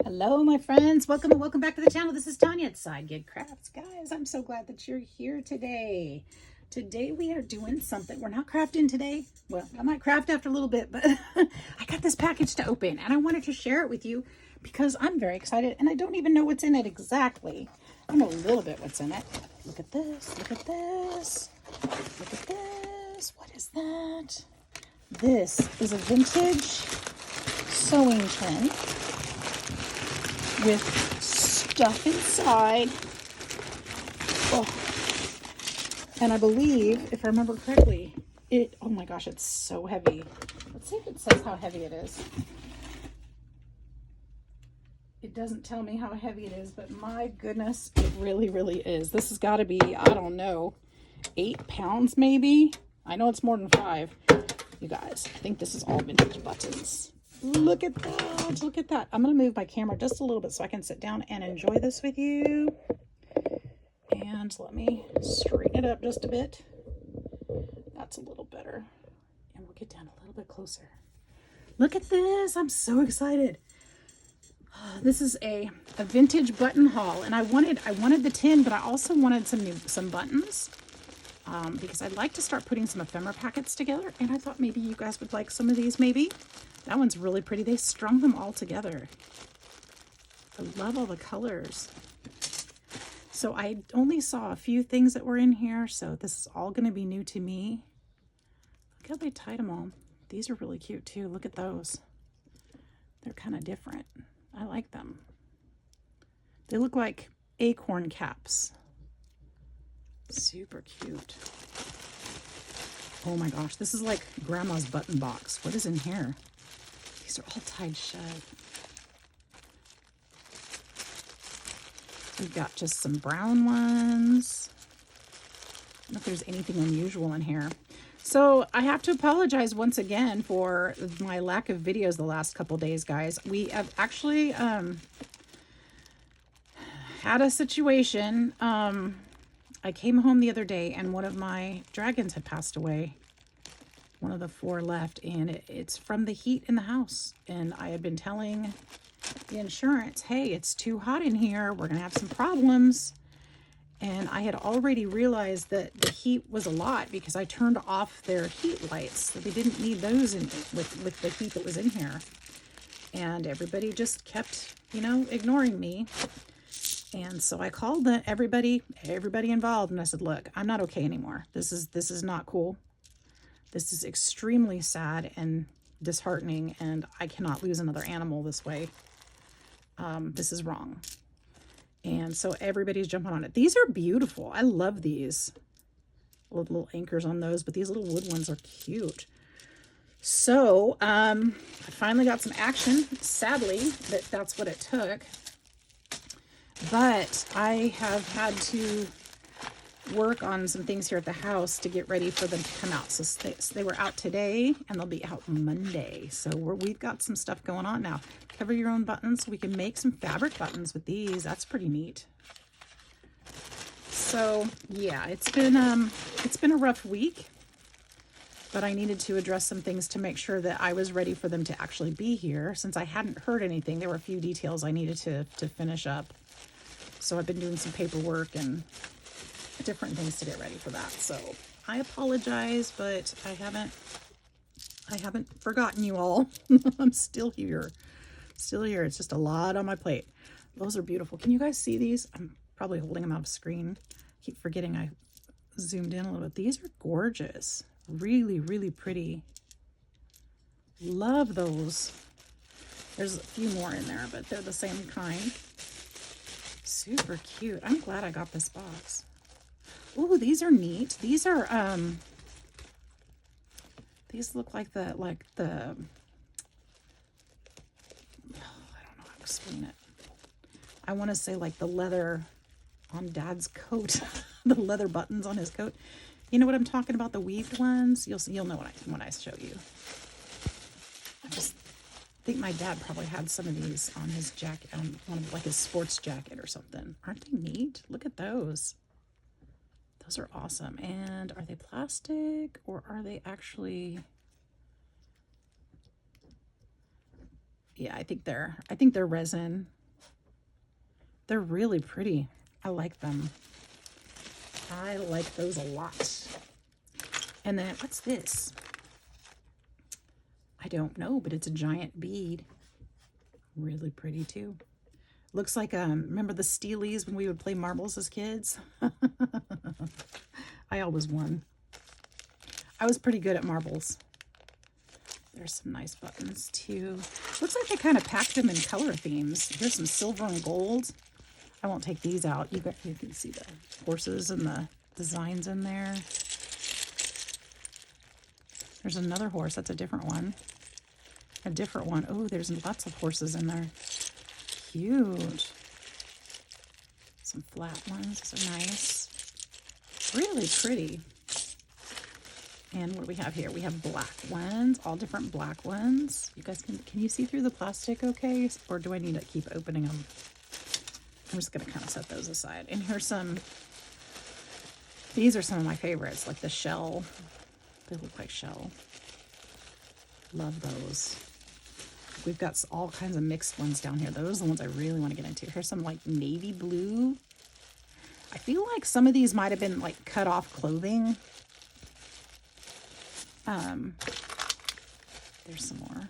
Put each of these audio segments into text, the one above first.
Hello, my friends. Welcome and welcome back to the channel. This is Tanya at Sidegigcrafts. Guys, I'm so glad that you're here today. Today we are doing something. We're not crafting today. Well, I might craft after a little bit, but I got this package to open and I wanted to share it with you because I'm very excited and I don't even know what's in it exactly. I know a little bit what's in it. Look at this. Look at this. Look at this. What is that? This is a vintage sewing tin with stuff inside. Oh, and I believe, if I remember correctly, oh my gosh, it's so heavy. Let's see if it says how heavy it is. It doesn't tell me how heavy it is, but my goodness, it really, really is. This has got to be, I don't know, 8 pounds maybe. I know it's more than 5. You guys, I think this is all vintage buttons. Look at that. Look at that. I'm going to move my camera just a little bit so I can sit down and enjoy this with you. And let me straighten it up just a bit. That's a little better. And we'll get down a little bit closer. Look at this. I'm so excited. This is a vintage button haul. And I wanted the tin, but I also wanted some buttons. Because I'd like to start putting some ephemera packets together. And I thought maybe you guys would like some of these maybe. That one's really pretty. They strung them all together. I love all the colors. So I only saw a few things that were in here. So this is all going to be new to me. Look how they tied them all. These are really cute too. Look at those. They're kind of different. I like them. They look like acorn caps. Super cute. Oh my gosh, this is like grandma's button box. What is in here? These are all tied shut. We've got just some brown ones. I don't know if there's anything unusual in here. So I have to apologize once again for my lack of videos the last couple days, guys. We have actually had a situation. I came home the other day and one of my dragons had passed away. One of the 4 left, and it's from the heat in the house. And I had been telling the insurance, hey, it's too hot in here. We're going to have some problems. And I had already realized that the heat was a lot because I turned off their heat lights. So they didn't need those in with the heat that was in here. And everybody just kept, ignoring me. And so I called everybody involved, and I said, look, I'm not okay anymore. This is not cool. This is extremely sad and disheartening, and I cannot lose another animal this way. This is wrong. And so everybody's jumping on it. These are beautiful. I love these. Little anchors on those, but these little wood ones are cute. So I finally got some action. Sadly, that's what it took. But I have had to work on some things here at the house to get ready for them to come out. So they were out today and they'll be out Monday. So we've got some stuff going on now. Cover your own buttons. We can make some fabric buttons with these. That's pretty neat. So yeah, it's been a rough week, but I needed to address some things to make sure that I was ready for them to actually be here. Since I hadn't heard anything, there were a few details I needed to finish up. So I've been doing some paperwork and different things to get ready for that. So I apologize, but I haven't forgotten you all. I'm still here. It's just a lot on my plate. Those are beautiful. Can you guys see these? I'm probably holding them out of screen. Keep forgetting I zoomed in a little bit. These are gorgeous. Really, really pretty. Love those. There's a few more in there, but they're the same kind. Super cute. I'm glad I got this box. Oh, these are neat. These are these look like the I don't know how to explain it. I want to say like the leather on Dad's coat, the leather buttons on his coat. You know what I'm talking about? The weaved ones. You'll know when I show you. I just think my dad probably had some of these on his jacket, on one of like his sports jacket or something. Aren't they neat? Look at those. Those are awesome. And are they plastic or are they actually? Yeah, I think they're resin. They're really pretty. I like them. I like those a lot. And then, what's this? I don't know, but it's a giant bead. Really pretty too. Looks like, remember the Steelies when we would play marbles as kids? I always won. I was pretty good at marbles. There's some nice buttons too. Looks like they kind of packed them in color themes. Here's some silver and gold. I won't take these out. You can see the horses and the designs in there. There's another horse. That's a different one. A different one. Oh, there's lots of horses in there. Cute. Some flat ones. Those are nice. Really pretty. And what do we have here? We have black ones, all different black ones. You guys can you see through the plastic okay? Or do I need to keep opening them? I'm just going to kind of set those aside. And here's some, these are some of my favorites, like the shell. They look like shell. Love those. We've got all kinds of mixed ones down here. Those are the ones I really want to get into. Here's some like navy blue. I feel like some of these might have been like cut off clothing. There's some more.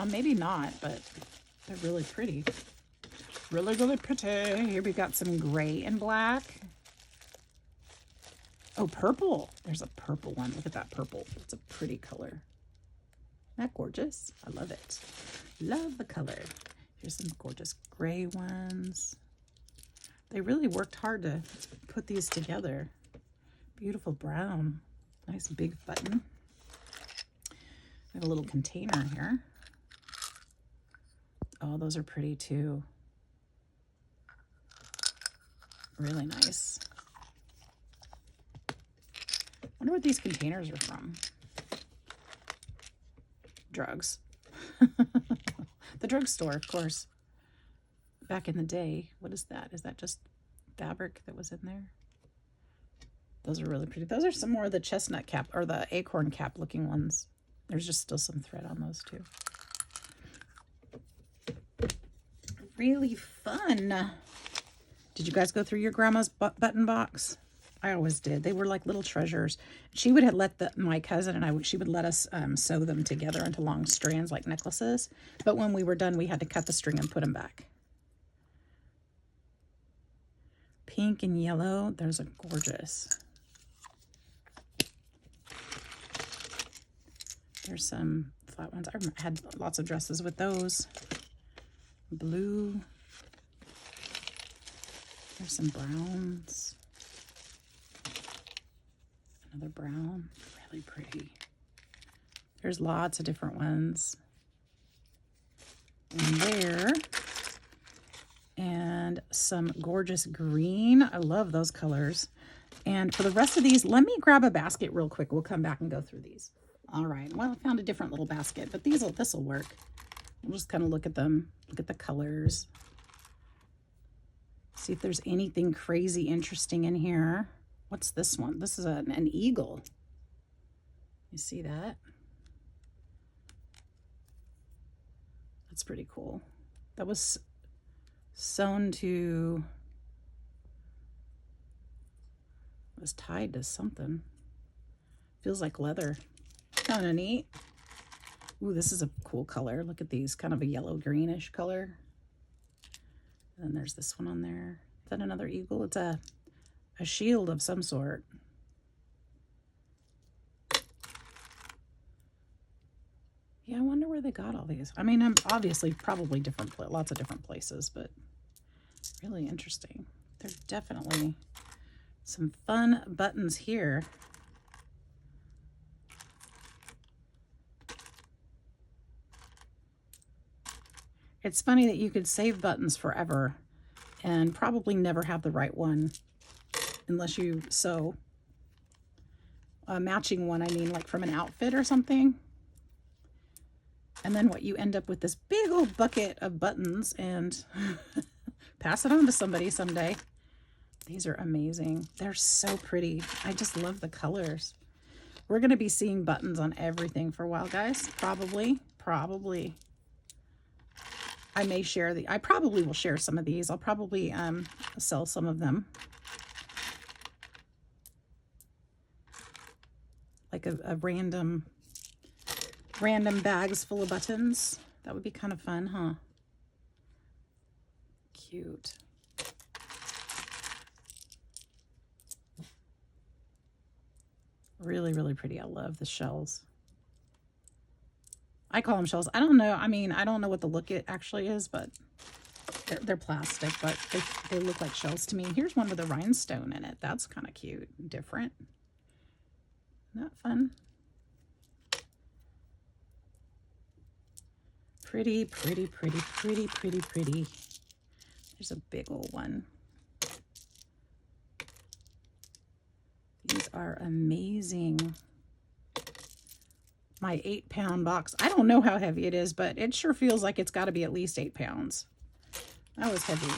Maybe not, but they're really pretty. Really, really pretty. Here we've got some gray and black. Oh, purple. There's a purple one. Look at that purple. It's a pretty color. Isn't that gorgeous? I love it. Love the color. Here's some gorgeous gray ones. They really worked hard to put these together. Beautiful brown. Nice big button. We have a little container here. Oh, those are pretty too. Really nice. I wonder what these containers are from. Drugs. The drugstore, of course. Back in the day. What is that? Is that just fabric that was in there? Those are really pretty. Those are some more of the chestnut cap or the acorn cap looking ones. There's just still some thread on those too. Really fun. Did you guys go through your grandma's button box? I always did. They were like little treasures. She would have let my cousin and I, she would let us sew them together into long strands like necklaces. But when we were done, we had to cut the string and put them back. Pink and yellow. Those are gorgeous. There's some flat ones. I had lots of dresses with those. Blue. There's some browns. Another brown. Really pretty. There's lots of different ones in there. And some gorgeous green. I love those colors. And for the rest of these, let me grab a basket real quick. We'll come back and go through these. All right. Well, I found a different little basket, but this will work. We'll just kind of look at them, look at the colors. See if there's anything crazy interesting in here. What's this one? This is an eagle. You see that? That's pretty cool. That was sewn to, it was tied to something. Feels like leather. Kind of neat. Ooh, this is a cool color. Look at these, kind of a yellow greenish color. And then there's this one on there. Is that another eagle? It's a shield of some sort. Yeah, I wonder where they got all these. I mean, I'm obviously probably lots of different places, but really interesting. There's definitely some fun buttons here. It's funny that you could save buttons forever and probably never have the right one unless you sew a matching one, I mean, like from an outfit or something. And then what, you end up with this big old bucket of buttons and pass it on to somebody someday. These are amazing. They're so pretty. I just love the colors. We're going to be seeing buttons on everything for a while, guys. Probably. I may share I probably will share some of these. I'll probably sell some of them. Like a random bags full of buttons. That would be kind of fun, huh? Cute. Really, really pretty. I love the shells. I call them shells. I don't know. I mean, I don't know what the look it actually is, but they're plastic, but they look like shells to me. Here's one with a rhinestone in it. That's kind of cute and different. Isn't that fun? Pretty, pretty, pretty, pretty, pretty, pretty. There's a big old one. These are amazing. My 8-pound box. I don't know how heavy it is, but it sure feels like it's got to be at least 8 pounds. That was heavy.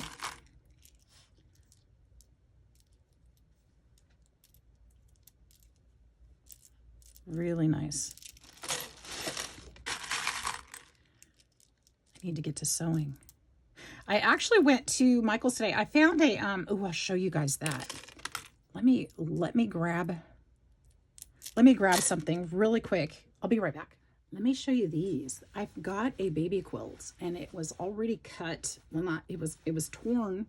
Really nice. I need to get to sewing. I actually went to Michael's today. I found a oh, I'll show you guys that. Let me grab something really quick. I'll be right back. Let me show you these. I've got a baby quilt and it was already cut. Well, not, it was torn.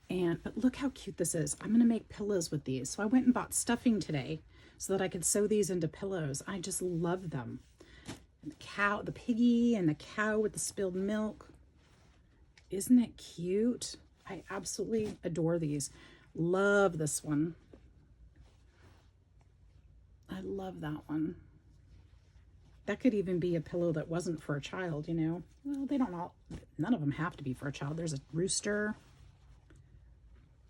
But look how cute this is. I'm gonna make pillows with these. So I went and bought stuffing today so that I could sew these into pillows. I just love them. And the cow, the piggy and the cow with the spilled milk. Isn't it cute? I absolutely adore these. Love this one. I love that one. That could even be a pillow that wasn't for a child, you know. Well, they don't all, none of them have to be for a child. There's a rooster.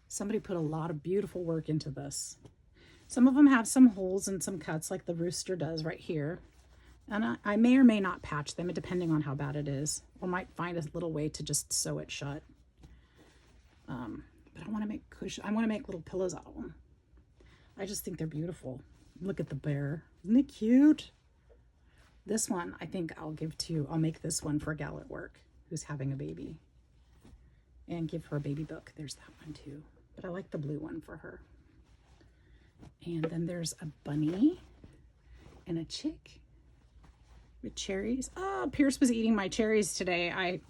Somebody put a lot of beautiful work into this. Some of them have some holes and some cuts like the rooster does right here. And I may or may not patch them depending on how bad it is. Or might find a little way to just sew it shut. But I want to make I want to make little pillows out of them. I just think they're beautiful. Look at the bear. Isn't it cute? This one, I think I'll make this one for a gal at work who's having a baby. And give her a baby book. There's that one too. But I like the blue one for her. And then there's a bunny and a chick with cherries. Oh, Pierce was eating my cherries today. I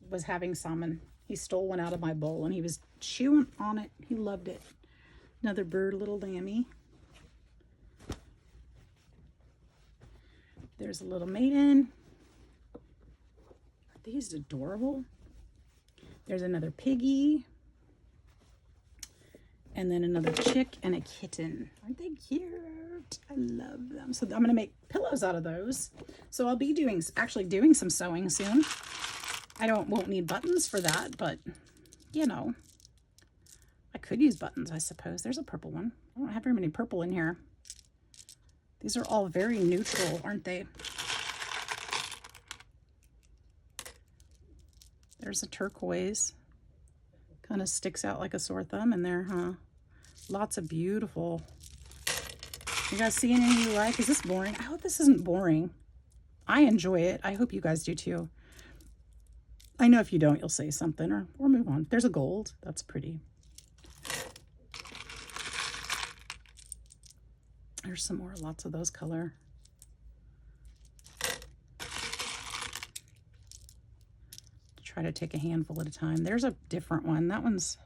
was having some and he stole one out of my bowl and he was chewing on it. He loved it. Another bird, little lammy. There's a little maiden. Are these adorable? There's another piggy. And then another chick and a kitten. Aren't they cute? I love them. So I'm going to make pillows out of those. So I'll be actually doing some sewing soon. I won't need buttons for that, but you know, I could use buttons, I suppose. There's a purple one. I don't have very many purple in here. These are all very neutral, aren't they? There's a turquoise. Kind of sticks out like a sore thumb in there, huh? Lots of beautiful. You guys see any you like? Is this boring? I hope this isn't boring. I enjoy it. I hope you guys do too. I know if you don't, you'll say something or move on. There's a gold. That's pretty. There's some more. Lots of those color. Try to take a handful at a time. There's a different one. That one's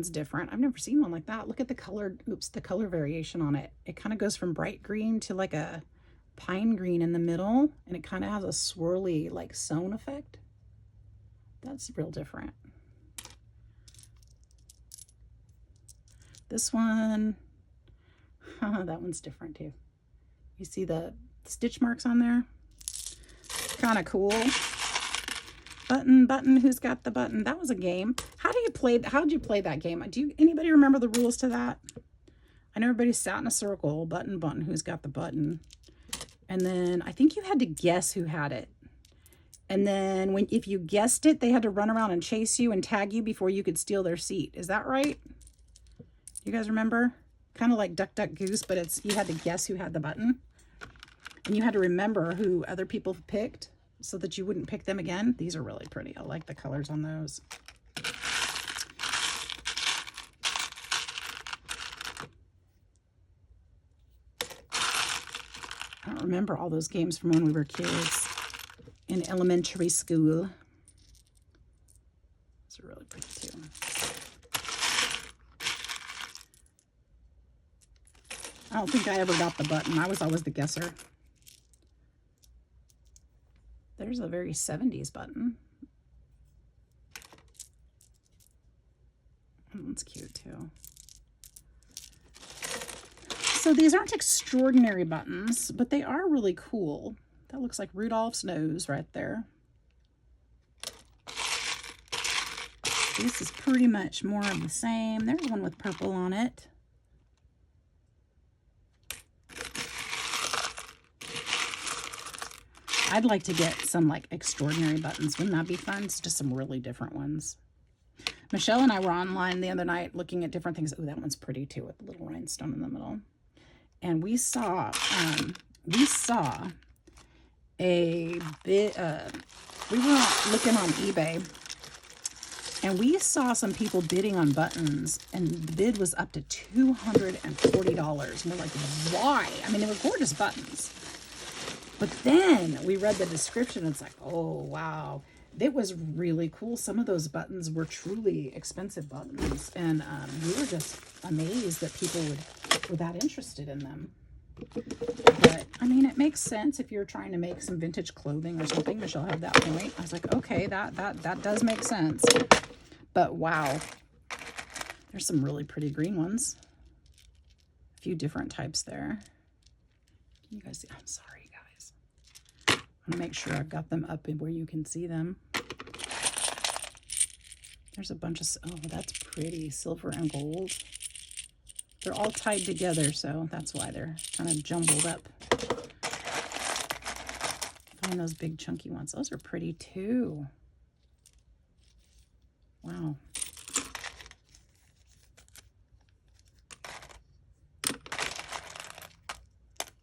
different. I've never seen one like that. Look at the color, the color variation on it. It kind of goes from bright green to like a pine green in the middle, and it kind of has a swirly like sewn effect. That's real different. This one, that one's different too. You see the stitch marks on there? Kind of cool. Button, who's got the button? That was a game. How did you play that game? Anybody remember the rules to that? I know everybody sat in a circle, button, who's got the button? And then I think you had to guess who had it. And then if you guessed it, they had to run around and chase you and tag you before you could steal their seat. Is that right? You guys remember? Kind of like Duck, Duck, Goose, but you had to guess who had the button. And you had to remember who other people picked. so that you wouldn't pick them again. These are really pretty. I like the colors on those. I don't remember all those games from when we were kids in elementary school. These are really pretty too. I don't think I ever got the button. I was always the guesser. There's a very 70s button. That one's cute too. So these aren't extraordinary buttons, but they are really cool. That looks like Rudolph's nose right there. This is pretty much more of the same. There's one with purple on it. I'd like to get some like extraordinary buttons. Wouldn't that be fun? It's just some really different ones. Michelle and I were online the other night looking at different things. Oh, that one's pretty too with the little rhinestone in the middle. And we saw a bit, we were looking on eBay and we saw some people bidding on buttons, and the bid was up to $240. And we're like, why? I mean, they were gorgeous buttons. But then we read the description. It's like, oh, wow. It was really cool. Some of those buttons were truly expensive buttons. And we were just amazed that people were that interested in them. But, I mean, it makes sense if you're trying to make some vintage clothing or something. Michelle had that point. I was like, okay, that does make sense. But, wow. There's some really pretty green ones. A few different types there. Can you guys see? I'm sorry, guys. I want to make sure I've got them up where you can see them. There's a bunch of, oh, that's pretty. Silver and gold. They're all tied together, so that's why they're kind of jumbled up. Find those big chunky ones. Those are pretty too. Wow.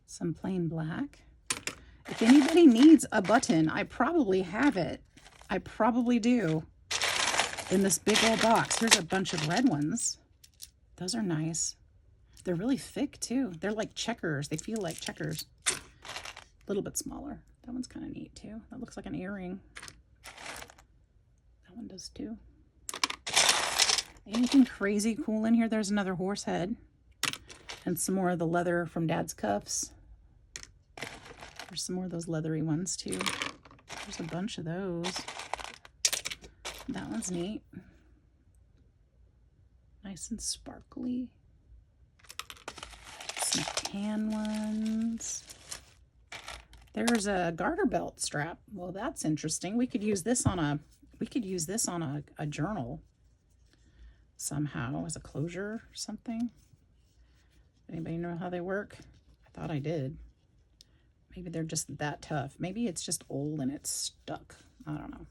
Some plain black. If anybody needs a button, I probably have it. I probably do. In this big old box. Here's a bunch of red ones. Those are nice. They're really thick too. They're like checkers. They feel like checkers. A little bit smaller. That one's kind of neat too. That looks like an earring. That one does too. Anything crazy cool in here? There's another horse head. And some more of the leather from Dad's cuffs. There's some more of those leathery ones too. There's a bunch of those. That one's neat. Nice and sparkly. Some tan ones. There's a garter belt strap. Well, that's interesting. We could use this on a journal somehow as a closure or something. Anybody know how they work? I thought I did. Maybe they're just that tough. Maybe it's just old and it's stuck. I don't know.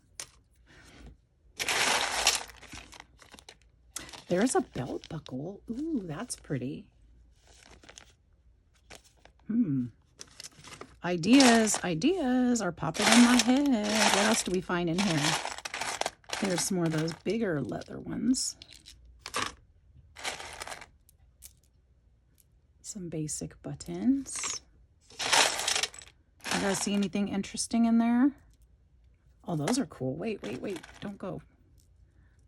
There's a belt buckle. Ooh, that's pretty. Ideas are popping in my head. What else do we find in here? There's some more of those bigger leather ones. Some basic buttons. You guys see anything interesting in there? Oh, those are cool. Wait. Don't go.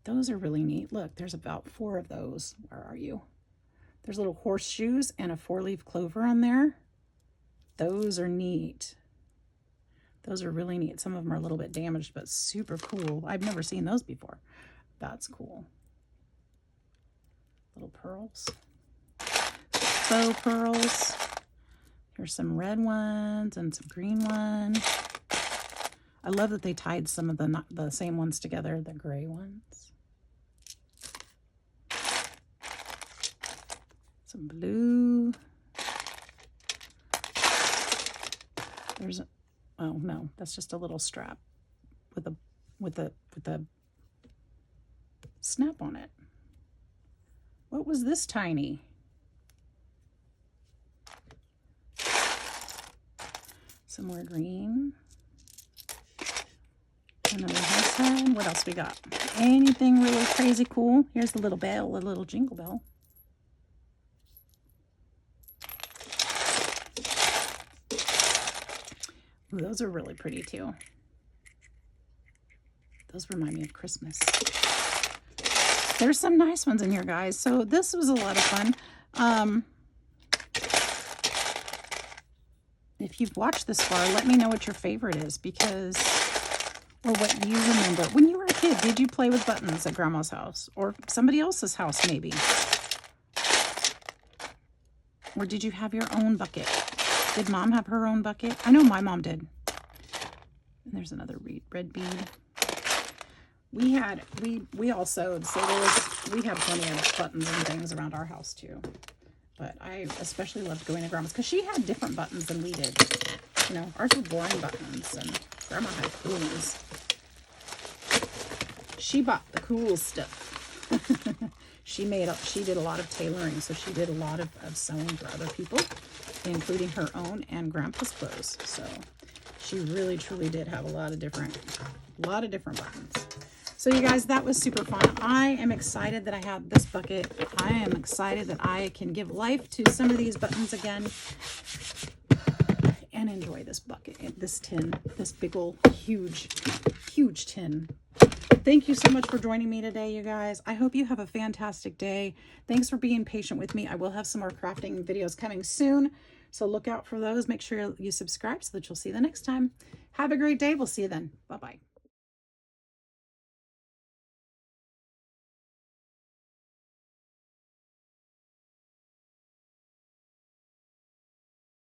Those are really neat. Look, there's about 4 of those. Where are you? There's little horseshoes and a 4-leaf clover on there. Those are neat. Those are really neat. Some of them are a little bit damaged, but super cool. I've never seen those before. That's cool. Little pearls. Faux pearls. Here's some red ones and some green ones. I love that they tied some of the same ones together, the gray ones. Some blue. There's a, oh no, that's just a little strap with a snap on it. What was this tiny? Some more green. Another headset. What else we got? Anything really crazy cool? Here's the little bell, a little jingle bell. Ooh, those are really pretty too. Those remind me of Christmas. There's some nice ones in here, guys. So this was a lot of fun. If you've watched this far, let me know what your favorite is, because, or what you remember. When you were a kid, did you play with buttons at Grandma's house or somebody else's house maybe? Or did you have your own bucket? Did Mom have her own bucket? I know my mom did. And there's another red bead. We all sewed, so we have plenty of buttons and things around our house too. But I especially loved going to Grandma's because she had different buttons than we did. You know, ours were boring buttons, and Grandma had cool ones. She bought the cool stuff. She did a lot of tailoring, so she did a lot of sewing for other people, including her own and Grandpa's clothes. So she really truly did have a lot of different buttons. So you guys, that was super fun. I am excited that I have this bucket. I am excited that I can give life to some of these buttons again and enjoy this bucket, this tin, this big old huge tin. Thank you so much for joining me today, you guys. I hope you have a fantastic day. Thanks for being patient with me. I will have some more crafting videos coming soon, so look out for those. Make sure you subscribe so that you'll see the next time. Have a great day. We'll see you then. Bye-bye.